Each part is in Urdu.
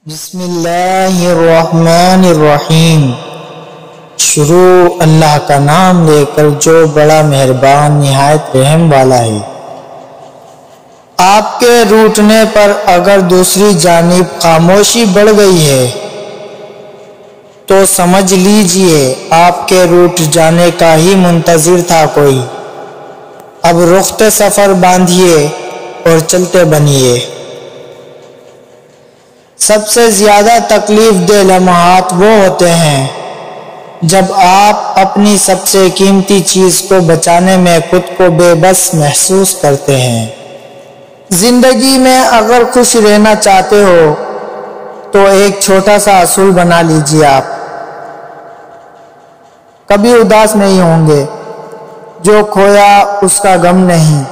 بسم اللہ الرحمن الرحیم۔ شروع اللہ کا نام لے کر جو بڑا مہربان نہایت رحم والا ہے۔ آپ کے روٹنے پر اگر دوسری جانب خاموشی بڑھ گئی ہے تو سمجھ لیجئے آپ کے روٹ جانے کا ہی منتظر تھا کوئی۔ اب رخت سفر باندھیے اور چلتے بنیے۔ سب سے زیادہ تکلیف دہ لمحات وہ ہوتے ہیں جب آپ اپنی سب سے قیمتی چیز کو بچانے میں خود کو بے بس محسوس کرتے ہیں۔ زندگی میں اگر خوش رہنا چاہتے ہو تو ایک چھوٹا سا اصول بنا لیجئے۔ آپ کبھی اداس نہیں ہوں گے۔ جو کھویا اس کا غم نہیں،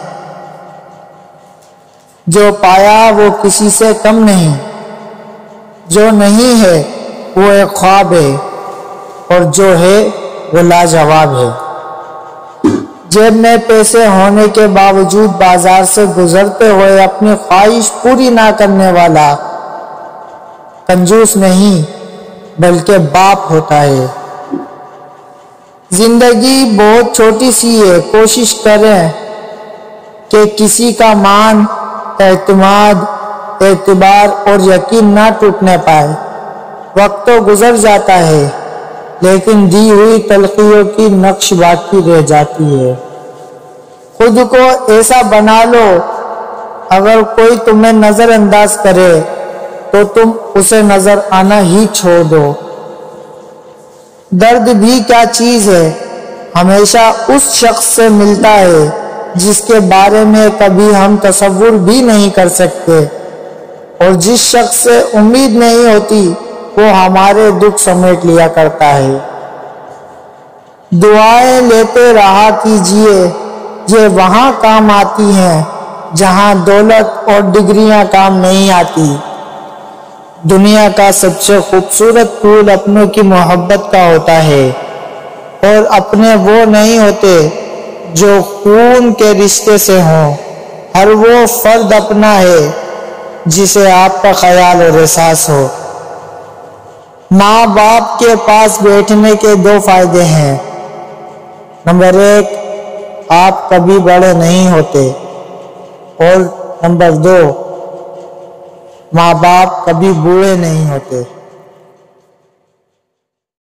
جو پایا وہ کسی سے کم نہیں، جو نہیں ہے وہ ایک خواب ہے اور جو ہے وہ لاجواب ہے۔ جیب میں پیسے ہونے کے باوجود بازار سے گزرتے ہوئے اپنی خواہش پوری نہ کرنے والا کنجوس نہیں بلکہ باپ ہوتا ہے۔ زندگی بہت چھوٹی سی ہے۔ کوشش کریں کہ کسی کا مان، اعتماد، اعتبار اور یقین نہ ٹوٹنے پائے۔ وقت تو گزر جاتا ہے لیکن دی ہوئی تلخیوں کی نقش باقی رہ جاتی ہے۔ خود کو ایسا بنا لو اگر کوئی تمہیں نظر انداز کرے تو تم اسے نظر آنا ہی چھوڑ دو۔ درد بھی کیا چیز ہے، ہمیشہ اس شخص سے ملتا ہے جس کے بارے میں کبھی ہم تصور بھی نہیں کر سکتے، اور جس شخص سے امید نہیں ہوتی وہ ہمارے دکھ سمیٹ لیا کرتا ہے۔ دعائیں لیتے رہا کیجئے، یہ وہاں کام آتی ہیں جہاں دولت اور ڈگریاں کام نہیں آتی۔ دنیا کا سب سے خوبصورت پھول اپنوں کی محبت کا ہوتا ہے، اور اپنے وہ نہیں ہوتے جو خون کے رشتے سے ہوں۔ ہر وہ فرد اپنا ہے جسے آپ کا خیال اور احساس ہو۔ ماں باپ کے پاس بیٹھنے کے دو فائدے ہیں۔ نمبر 1، آپ کبھی بڑے نہیں ہوتے، اور نمبر 2، ماں باپ کبھی بوڑھے نہیں ہوتے۔